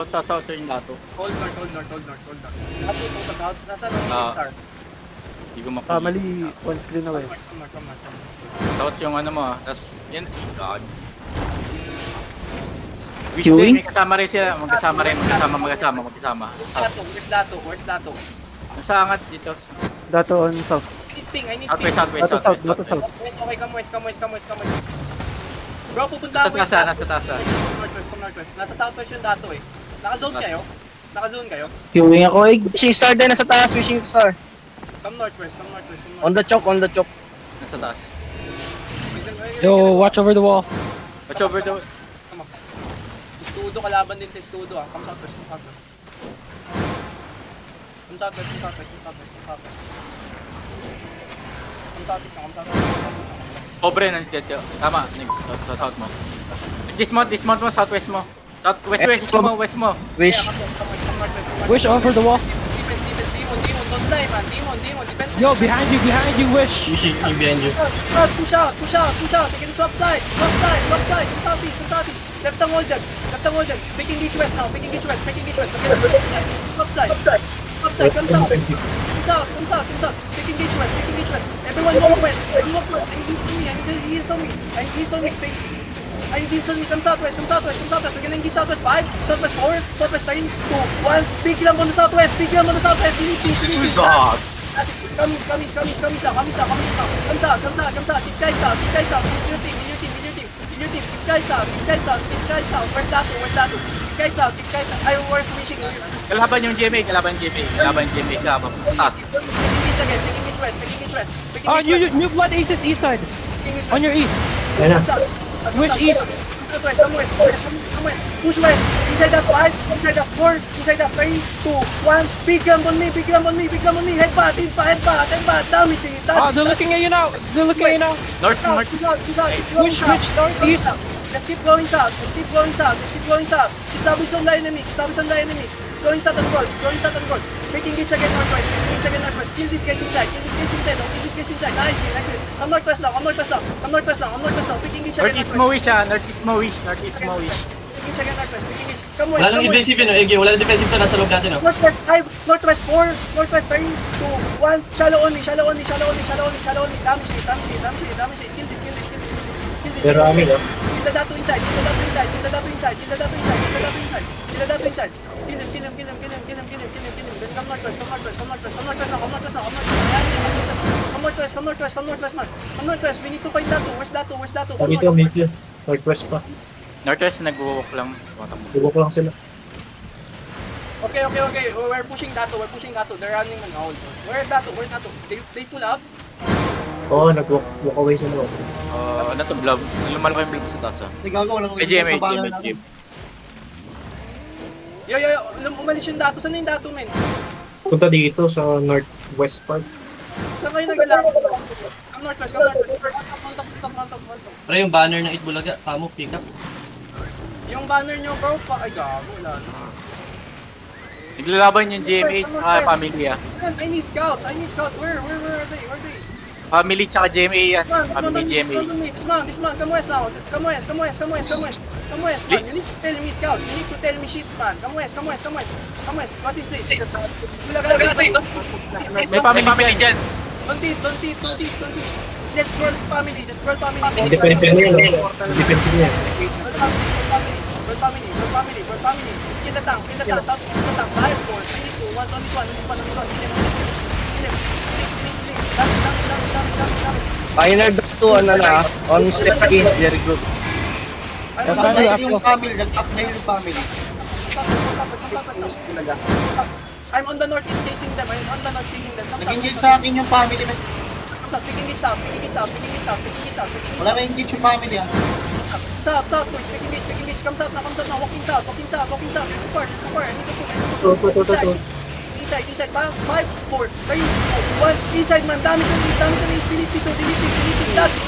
Sa south yung dato. Hold north. Dato ito sa south. Nasa north star. Hindi ko mapili. Mali, on screen na eh. Come north. South yung ano mo tas yan. God. Wish Queuing? din, may kasama rin sila. Magkasama. Where's Dato? Nasa angat dito. Dato on south. I need ping. Southwest. Dato south. West, okay, come west. Bro, pupunta ako Nasa taasa. Come northwest. Nasa southwest yung Dato eh. Naka-zone kayo? Queuing ako eh. Wishing star din nasa taas, wishing star. Come northwest. On the choke. Nasa taas. Yo, watch over the wall. Watch over the... Testudo, kalaban din Testudo ah. Come southwest. Come southwest. Pobre nandito. Tama, next. Sa south mo. Dismount mo, southwest mo. West mo. Wish. Wish over the wall. Demon, don't die man. Demon, defense. Yo, behind you, Wish. Wishing behind you. Push out. Taking the swap side. Southeast. Left ang hold them. Picking each west now. Swap side. Come south. Picking each west. Everyone walk west. I need heals on me. I need heals on me. Come southwest. We're gonna engage southwest. 5, southwest 4, southwest 3, 2, 1. Big lamp on the southwest. We need peace. God. Kamis now. Come south. Keep guys out. In your team. Keep guys out. Where's Dato? Keep guys out. Where's wishing? Kalaban yung GMA. Siya. Taas. Taking each west. Oh, new blood aces east side. On your east. Which east? Come west. Push west. Inside us 5, inside us 4, inside us 3, 2, 1. Big lamp on me. Headbutt. Damage. They're looking at you now. North. Which northeast? Let's keep going south. Establish on the enemy. Going south and gold. Making engage again northwest. Kill these guys inside. Nice. Come northwest now. Making engage again Northeast mo wish. Making engage again northwest. Come west. Wala nang defensive yun, Ege. Wala nang defensive to. Nasa loob natin, oh. Northwest 5, northwest 4, northwest 3, 2, 1. Shallow only. Damage it. Kill this. Pero amin, oh. Kill the Dato inside. Kill the Dato inside. Kill him. Then come northwest now. Come northwest, man. We need to find Dato. Where's Dato? Come Dito, medyo. Northwest pa. Northwest nag-walk lang. Bubok lang sila. Okay. We're pushing Dato. They're running on hold. Where's Dato? They pull out. Oo, nag-walk away sila. Ano to, blob? Lumalaki yung blob sa taas ah. May GMA. Yo, umalis yung Dato. Saan na yung Dato, men? Punta dito sa northwest part. Saan kayo naglalaro? Come northwest. Front. Pero yung banner ng Itbulaga, kamo, pick up. Yung banner nyo, bro, ay gago, wala na. Naglalaban yung GMA tsaka family ah. I need scouts. Where are they? Family tsaka GMA yan. Family GMA. This man, come west now. Come west, man. You need to tell me scout. You need to tell me shits, man. Come west. What is this? May family dyan. Don't eat. Just scroll family. Defensive niya, no? Defensive niya. World family. Skin the tanks. South, 5, 4, 3, 2, 1. On this one. Kill him. Pioneer to, on step 3, very good. I'm on the northeast facing them. Nag-engage sa akin yung family. Picking it south. Wala na engage yung family ah. South, boys. Picking it. Come south now. Walking south. You're too far. I need to pull. East side. 5, 4, 3, 2, 1. East side, man. Damage on east. Delete this. That's it.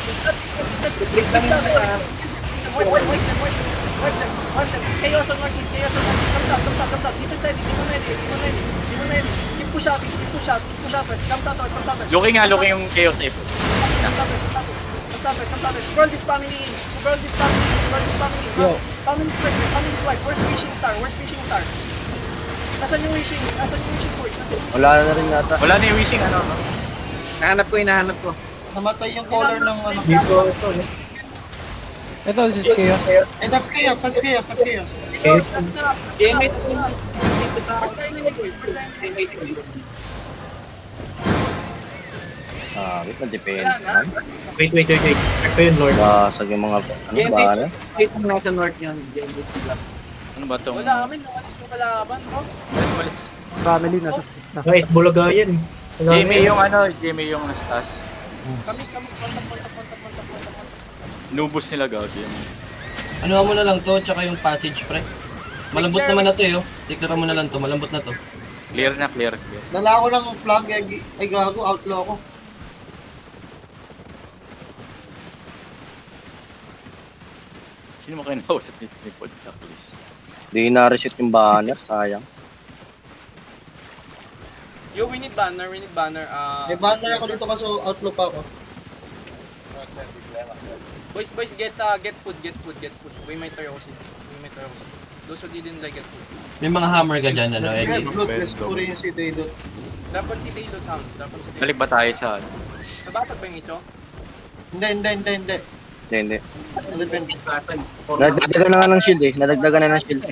Wait. Wipe them. Chaos on northeast. Come south. Keep inside. Keep on ready. Keep push out west. Come southwest. Looking yung Chaos F. Come southwest. Scroll this family is. Scroll this family is. Scroll this family is. Yo. Family swipe, family swipe. Where's wishing star? Where's wishing star? Nasaan yung wishing? Nasaan yung wishing point? Nasaan yung Wala na rin yata. Wala na yung wishing, ano, no? Hinahanap ko. Namatay yung color ng ano. Ito, this is chaos. Eh, that's chaos. That's chaos. That's chaos. That's na. Where's tayo niligoy? Where's tayo niligoy? Ah, wait, na-depend. Wala na. Wait. Check ko yun, Lord. Basag yung mga, ano ba, ano? Nasa north yan. Ano ba itong... Wala kami. Nawalis ko kalaban, bro. Malis. Family, nasa split na. Wait, bulaga yan. Jamie yung ano, Jamie yung nastas. Kamis. Kontak. Nubos nila gagi. Ano mo na lang to, tsaka yung passage, pre. Malambot naman na to, yo. Tiklara mo na lang to, malambot na to. Clear na, clear. Dala ko ng flag. Ay, gago. Outlaw ko. Sino mo kayo nakausap ni Podcack, please? Di na-reset yung banner, sayang. Yo, we need banner. May banner ako dito kaso outlaw pa ako. Boys, get food. We might try also. Those who didn't like get food. May mga hammer ka dyan, ano, Red Eggy. blood. Let's puri yung si Taylor. Dapat si Taylor sound. Balik ba tayo sa... Nabasag ba yung ito? Hindi. Hindi. Ano ba yun? Nadagdagan na nga ng shield eh. Nadagdagan na ng shield.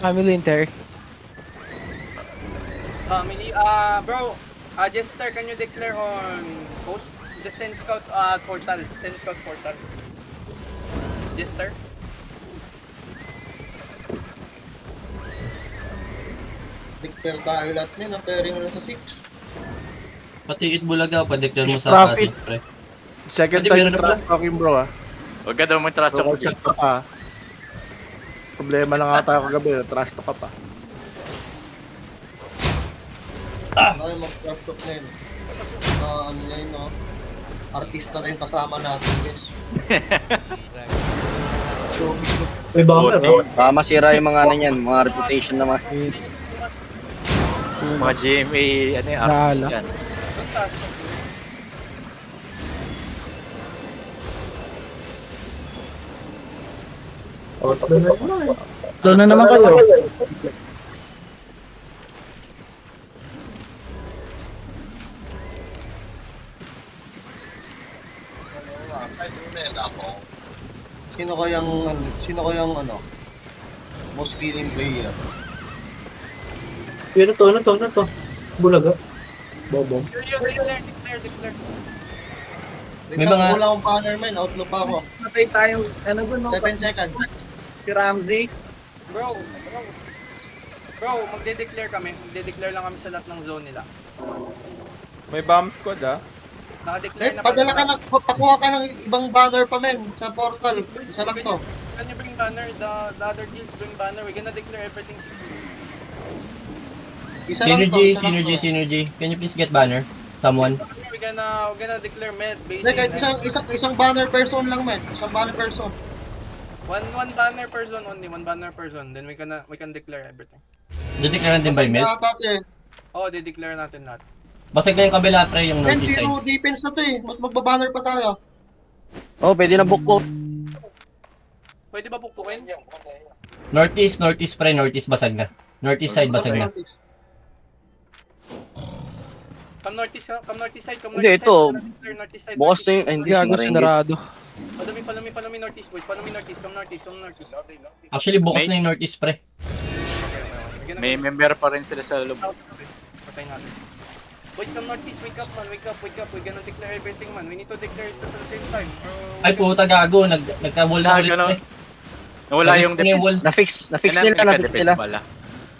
Family inter. Family, bro, Jester, can you declare on post? The Send Scout portal. Jester? Declare tayo lahat nyo. Natering mo na sa 6. Pati Itbulaga, pa-declare mo sa Profit. passage, pre. Second Pwede time meron na trash talking bro ah. Huwag ka daw mo trust So, ako. check ka pa. Problema na nga tayo kagabi, trash talk ka pa. Ano yung mag-craft talk na yun? Ano na yun, no? Artista na yung kasama natin, guys. May bomber, oh. Baka masira yung mga ano yan, mga reputation naman. Mga GMA, ano yung artist Naala. yan. Doon na naman kayo. Sino kayang ano? Most killing player? Yun, ano to? Bulaga. Bobo. Declare. Wait May lang, mga- wala akong banner man. Outlaw pa ako. Matay tayo. Ano ba no? 7 seconds. Si Ramsey. Bro, magde-declare kami. Magde-declare lang kami sa lahat ng zone nila. May bomb squad ah. Naka-declare na Padala ka ng, pakuha ka ng ibang banner pa men sa portal. Isa lang to. Can you bring banner? The other guilds bring banner. We're gonna declare everything 6. Isa lang to. Synergy. Can you please get banner? Someone? We're gonna declare med Hindi, basic. kahit isang banner person lang men. Isang banner person. One banner person only, one banner person. Then we can declare everything. Dideclare din by Mel? Oh, de-declare natin lahat. Basag na yung kabila, pre, yung Men, northeast zero side. defense na to eh. Magbabanner pa tayo. Oh, pwede na book ko. Pwede ba pukpukin? Northeast, pre, northeast basag na. Northeast side basag na. Come northeast side. Hindi, ito. Northeast side. Bukas na yung, ay hindi, Gago, sinarengge. sinarado. Palumi northeast, boys. Palumi northeast. Come northeast. Actually, bukas na yung northeast, pre. May member pa rin sila sa loob. Patay natin. Boys, come northeast. Wake up, man. Wake up. We're gonna declare everything, man. We need to declare it at the same time. Ay, puta, gago. Nagka-wall na ulit, pre. Nawala yung Nag-spin wall. Na-fix nila. Pala.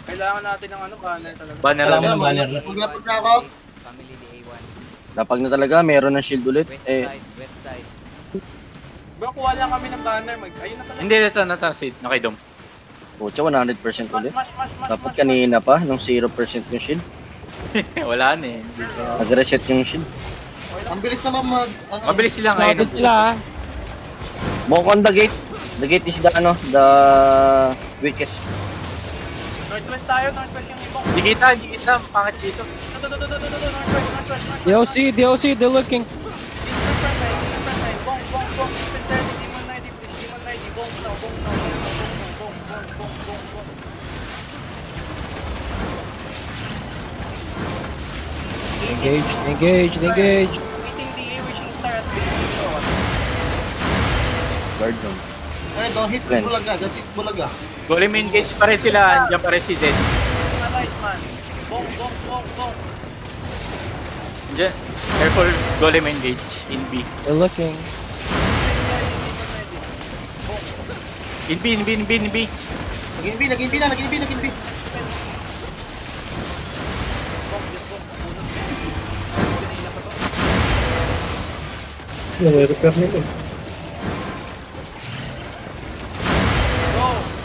Kailangan natin ng banner talaga. Banner Alam lang. mo ng banner. Maglapag na ako. Napag na talaga, meron ng shield ulit. Eh, Bro, kuha lang kami ng banner. Ayun na pala. Hindi, ito, Sid. Nakaidom. putya, 100% ulit. Mash. Dapat kanina pa, nung 0% yung shield. Wala na eh. Nag-reset yung shield. Ang bilis naman Mabilis sila Smothered ngayon. sila, ah. Walk on the gate. The gate is the weakest. Northwest tayo. Northwest yung ibang. Hindi kita. Pangit dito. Northwest. DOC, they're looking. Eastern front. Engage. Meeting DA wishing star at Guard them. Eh, don't hit Plan. Bulaga. That's it, Bulaga. Golem engage pa rin sila. Andiyan pa rin si Zed. Allies man. Bong. Andiyan. Careful, golem engage in B. They're looking. In B. Naging B na. Yung repair nito.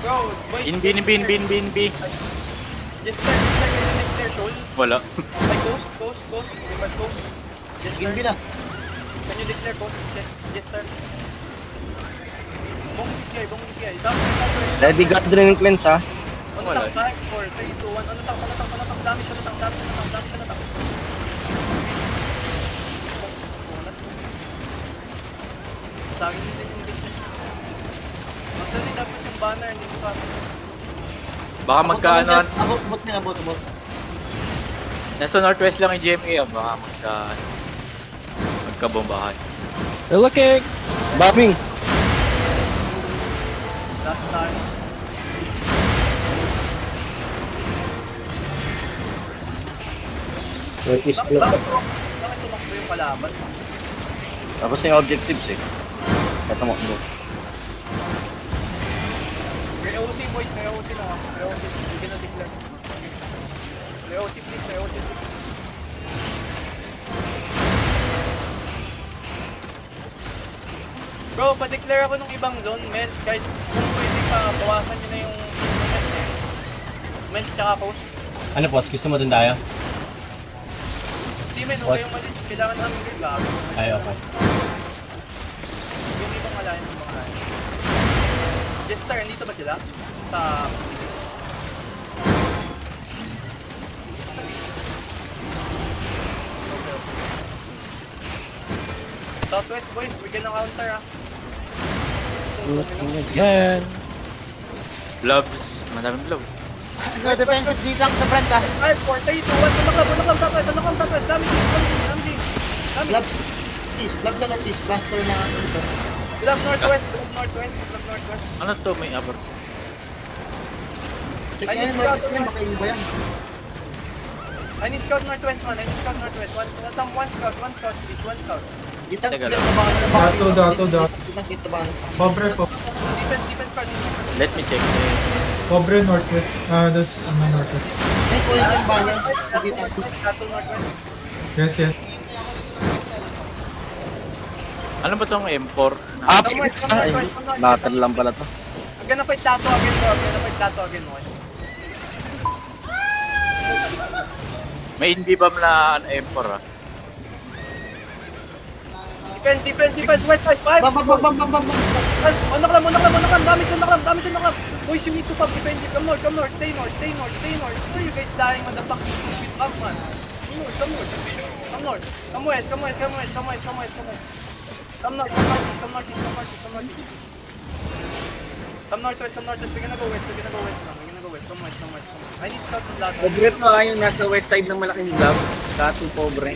Bro, boys. In B. Just start can you declare soul? Wala. Like ghost. Remember ghost. Just Naging B start. na. Can you declare ghost? Just start. Bong this guy. Southwest. Ready gathering cleanse ha. On the tank, 5, 4, 3, 2, 1. On the tank. Damage on the tank. Sa akin din yung business. Magdali dapat yung banner, hindi ko pa. Baka magkaano. Abot. Nasa northwest lang yung GMA. Baka magkabombahan. They're looking. Bombing. Last time. Northeast block. Bakit tumakbo yung kalaban? Tapos yung objectives eh. Tatakbo. May OC boys, may OC na. May OC, hindi na declare. May OC please, may OC please. Bro, pa-declare ako nung ibang zone, Mel. Kahit kung pwede pa, bawasan nyo na yung Mel eh. Mel tsaka post. Ano boss, gusto mo dun tayo? Hindi men, okay yung malit. Kailangan namin yung gago. Ay, okay. Yung ibang alliance. Jester, nandito ba sila? Sa... Southwest boys, bigyan ng counter ah. Looking again. Gloves. Madaming gloves. Defensive dito lang sa front ah. 5, 4, 3, 2, 1. Southwest. Dami. Gloves. Gloves sa northeast. Cluster na. Glove northwest. Ano to? May abort. Check I yan. need scout. Makain ba yan? I need scout northwest man. One scout please. One scout. Dito ang Teka sila lang. na baka Dato. Dito ba? Cobre po. Defense card. Let me check. Cobre northwest. Das northwest. Ay, kulit yung banner. Dito. Cattle northwest. Yes. Ano ba tong M4? Later lang pala to. I'm gonna fight Tato again, boy. May hindi ba na M4 ah? Defense, west side, 5, Bam. on the clam, damage on the clam. Boys, you need to pop defensive, come north, stay north. Why are you guys dying on the back, stupid bump, man? Come north. Come west. Come northeast. Come northwest, we're gonna go west. Come west. I need scout from lahat. Pobre pa yung nasa west side ng malaking lab. Kaso pobre.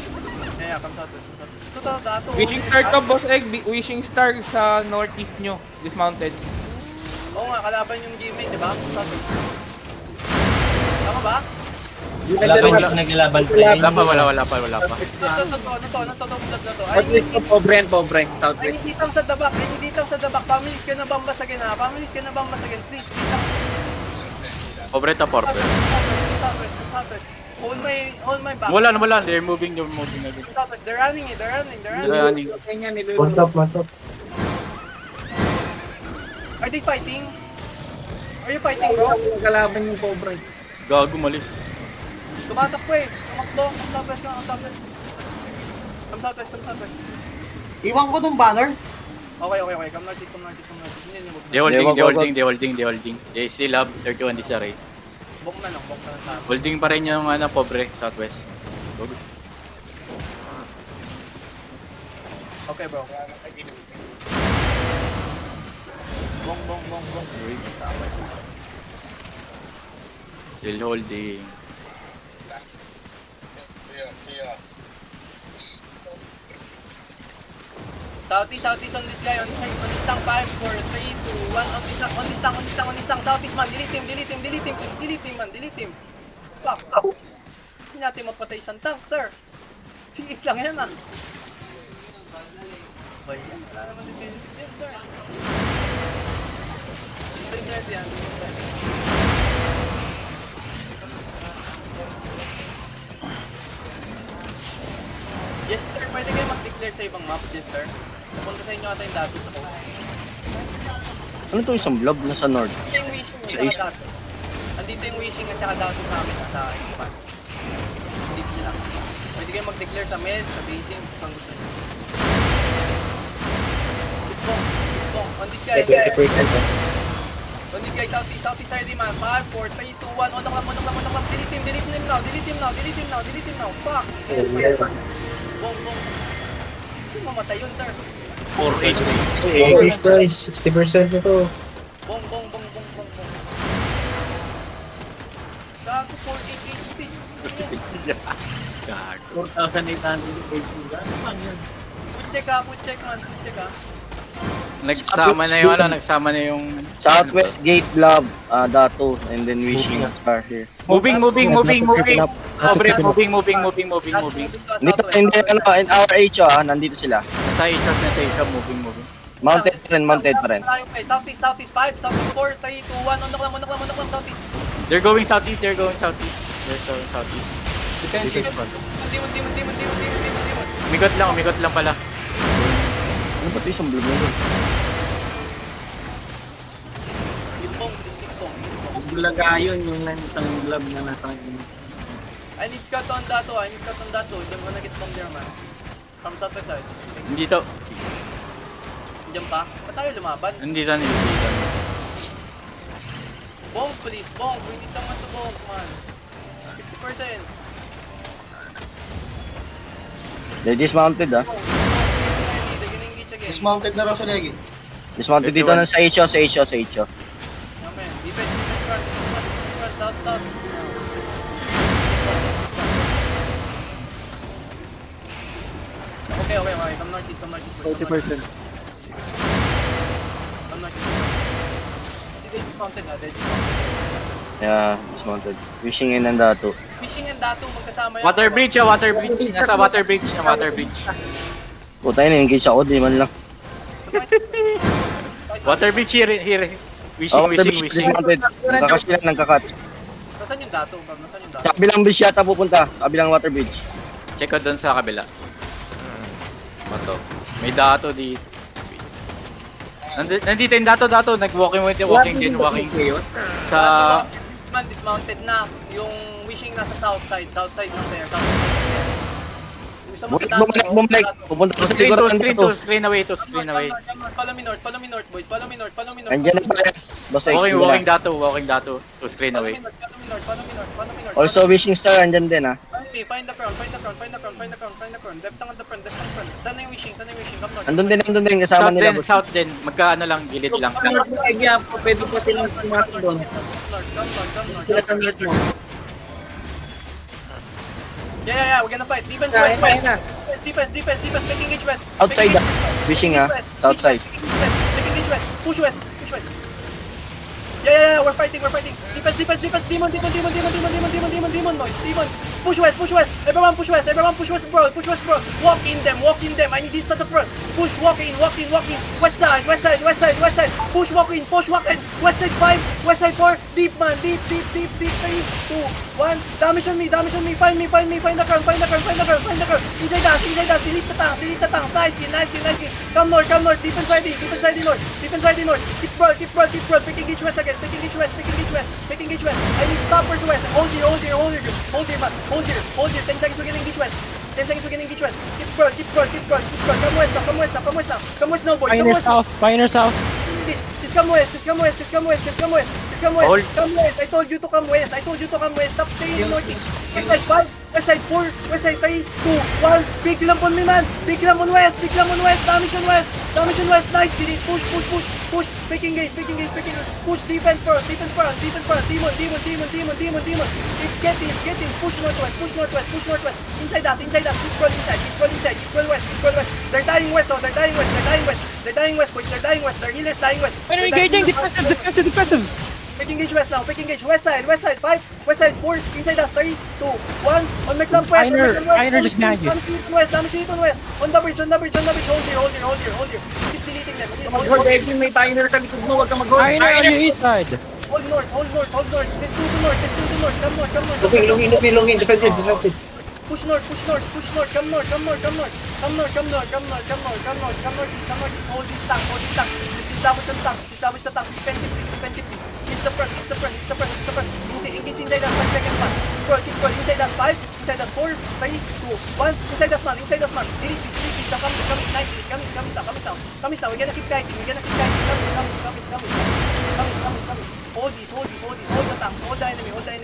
Yeah, come southwest. Ito, dato. Wishing star to, boss egg. Wishing star sa northeast nyo. Dismounted. Oo nga, kalaban yung game di ba? Southwest. Tama ba? Naglalaban pa. Wala pa. Ito, I At least pobre. Southwest. need dito sa the back. Families ka na bambas again. Please, Pobre ta porpe. Southwest. Hold my back. Wala. They're moving again. Southwest, they're running. Running. One top. Are they fighting? Are you fighting, bro? Kalaban yung pobre. Gago malis. Tumatakbo eh. Tumakbo. Come southwest. Iwan ko tong banner. Okay. Come northeast. They holding. They still have 31 disarray. Bok na lang tayo. Holding pa rin yung pobre, southwest. Okay, bro. Bong. Still holding. Southeast on this guy, on this tank, 5, 4, 3, 2, 1, on this tank, Southeast man, delete him, please, delete him man, delete him. Fuck. Hindi natin mapatay isang tank, sir. Tiit lang yan ah. Bay yan, wala naman defensive yan, sir. Defensive yan, Jester, pwede kayo mag-declare sa ibang map, Jester. Napunta sa inyo ata yung dato sa kung. Ano to isang blob na sa north? Andito yung wishing Sa at east. saka dato. Andito yung wishing at saka dato namin sa expanse. Andito nyo lang. Pwede kayo mag-declare sa med, sa basing, kung gusto nyo. Bitbong. On this guy. On this guy, southeast side man. 5, 4, 3, 2, 1. On the clock. Delete him now. Fuck. Bong. Hindi mamatay yun, sir. 8 guys, 60% nito. Bong. Gago, 48 HP. Gago. 4,800 Put check man. Nagsama na yung Southwest Gate Blob, Dato, and then Wishing Star here. Moving. Cobre, moving. Dito, hindi, in our HO, nandito sila. Nasa Asia, moving. Mounted pa rin. Southeast 5, southeast 4, 3, 2, 1. On the clock, southeast. They're going southeast. They're going southeast. Demon. Umigot lang pala. Ano ba ito isang blob na yun? Bitbong. Bulaga yun, yung isang glove na nasa akin. I need scout on Dato. Don't wanna get bomb there, man. From southwest side. Dito. Diyan pa? Ba't tayo lumaban? Nandito. Bomb, please. Bomb. We need someone to bomb, man. 50%. They're dismounted, They're gonna engage again. Dismounted na raw sa Legi. Dismounted dito na sa HO. Amen. Defense front. South. Okay. Come northeast. 40%. Come northeast. Kasi they dismounted na. Yeah, dismounted. Wishing in and Dato. Fishing and Dato magkasama yan. Water bridge. Nasa water bridge. Puta yun, engage ako, di man lang. Water bridge here. Water bridge, dismounted. Nagkakat. Nasaan yung Dato? Sa kabilang bridge yata pupunta. Sa kabilang water bridge. Check out doon sa kabila. Bato. May dato di. Nandito yung dato. Nag-walking din. Sa... Man, dismounted na. Yung wishing nasa south side lang there. Gusto mo sa Dato. Bumalik. Pupunta pa sa likod ng Dato. Screen away. Follow me north, boys. Follow me north. Andyan na pares. Basta XP Walking na. dato. To screen away. Follow me north. Also, Wishing Star, andyan din ah. Find the crown. Left ang the front. Saan na yung wishing? Come north. Andun din, kasama nila. South din. Magkaano lang, gilid lang. Pwede pa silang pumasok doon. Come Sila north. kang north mo. Yeah, we're gonna fight. Defense west. Defense. Make engage west. Outside ah. Wishing ah. South side. Make engage west. Push west. Yeah, we're fighting. Defense. Demon, boys. Demon. Push west. Everyone push west, bro. Walk in them. I need this at the front. Push, walk in. West side. Push, walk in. West side 5, west side 4. Deep, man. Deep. 3, 2, 1. Damage on me. Find the crown. Inside us. Delete the tanks. Nice kill. Come north. Defense side north. Keep broad. Make engage west again. Make engage west. I need stoppers west. Hold here, man. Hold here. 10 seconds, we're getting engage west. Keep broad. Come west now, boys. Pioneer south. Just come west. come west. Hold. Come west. I told you to come west. I told you to come west. Stop staying in northeast. West side 5, west side 4, west side 3, 2, 1. Big lamp on me, man. Big lamp on west. Big lamp on west. Damage on west. Damage on west. Nice. Did it. Push, push, push, push. Big engage, big engage, big engage. Push defense first. Defense first. Defense first. Demon, demon, demon, demon, demon, demon. Get this, get this. Push northwest, push northwest, push northwest. Inside us, inside us. Keep going inside, keep going inside, keep going west, keep going west. They're dying west, oh, they're dying west, they're dying west. They're dying west, boys. They're dying west. Their healers dying west. When are we They're dying engaging? west. Defensive, defensive, defensives. Pick engage west now, pick engage west side 5, west side 4, inside us 3, 2, 1, on McLamp west, Einer just behind you. damage on west, on the bridge, hold here, keep deleting them, Mag-hold, Evelyn, may tayo na sa likod mo, huwag kang mag-hold. Einer on your east side. hold north, there's two to north, come north, Lungin, defensive. push north, come north, east, hold this tank, establish the tanks, defensively, he's the front, engage inside us, 5 seconds man, keep going, inside us 5, inside us 4, 3, 2, 1, inside us man, delete this, now, come now, we're gonna keep kiting, come, hold this, hold the tanks, hold the enemy, they're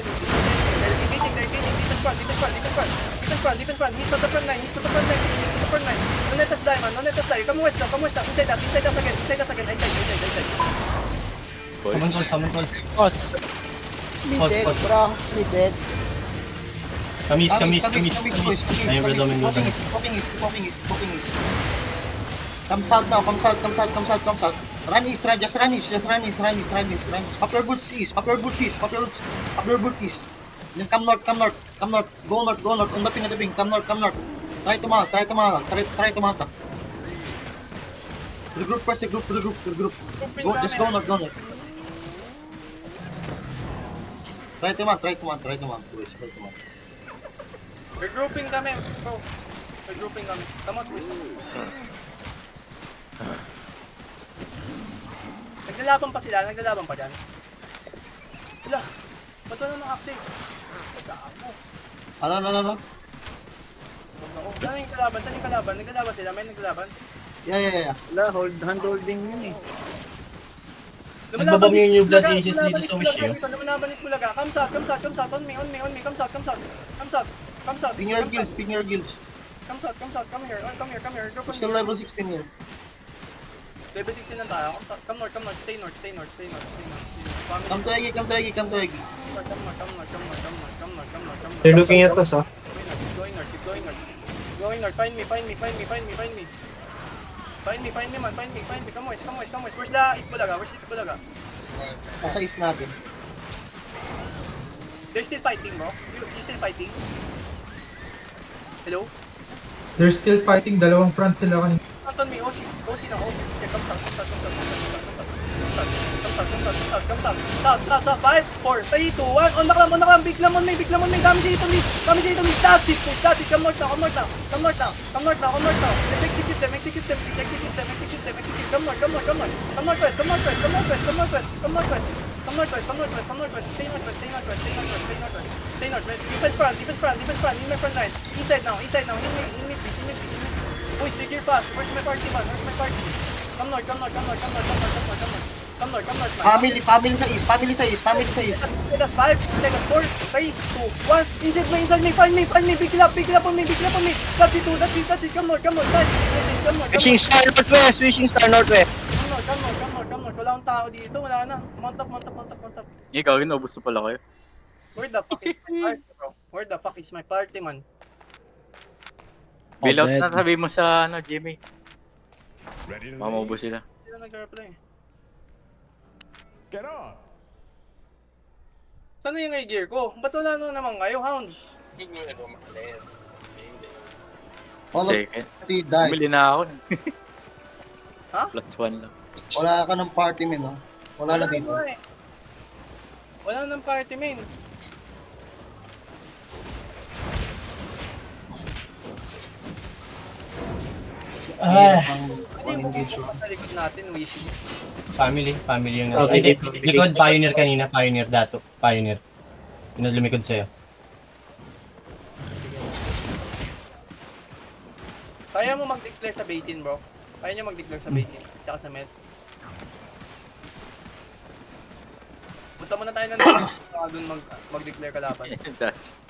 engaging, defense front, he's on the front line, don't let us die, man, come west now, inside us again, I died. Summon call. Boss. Limited, bro. Limited. Kamis. Ayun, predominant mo. Walking east. Come south now, come south. Run east, just run east. Pop your boots east. Then come north. Go north. On the ping. Come north. Try to mount. To the group first, to the group. Just go north. Try to mount. Please, try to mount. Regrouping kami, bro. Come on, please. Naglalaban pa dyan. Wala, ba't wala ng access? Ano? Saan yung kalaban? Naglalaban sila, may naglalaban. Yeah. Wala, hand-holding yun eh. Nagbabam yung new blood aces dito sa wish yun. Lumalaban ni Bulaga. Come south. On me. Come south. Ping your guilds. Come south. Come here. Group on Still me. level 16 here. Level 16 lang tayo. Come north. Stay north. Come to Egi. Come north. They're looking at us, oh. Keep going north. Find me. Find me, man. Find me. Come west. Where's the Itbulaga? Nasa east natin. They're still fighting, bro. You still fighting? Hello? They're still fighting, dalawang front sila kanina. On me, OC na, OC. Yeah, come south. 5, 4, 3, 2, 1. On the clam. Big lam on me. Damage ito, please. That's it. Come north now. Let's execute them. Come northwest. Stay northwest. Defense front. In my front line. Inside now. Heal me, please. Boys, secure fast. Where's my party, man? Come north, man. Family sa east. Inside us 5, inside us 4, 3, 2, 1. Inside me. Find me. Big lap on me. That's it. Come north. Guys, come north. Wishing star northwest. Come north. Wala akong tao dito. Wala na. Mount up. Ikaw, inubos na pala kayo. Where the fuck is my party, bro? Where the fuck is my party, man? Bail out na sabi mo sa Jimmy. Mamaubos sila. Hindi na nag-reply. Saan na yung gear ko? Ba't wala na naman kayo, hounds? All of Second. the died. Bumili na ako. Ha? +1 lang. Wala ka ng party, men, no? Wala na dito. Wala nang party, man. Engage yun. Sa likod natin, wishing. Family yung Ay, likod, Pioneer kanina. Pioneer dato. Pioneer. Yung lumikod sa'yo. Kaya mo mag-declare sa basin, bro. Kaya nyo mag-declare sa basin. Tsaka sa med. punta muna tayo ng Dodge. Doon mag-declare kalaban. Dodge.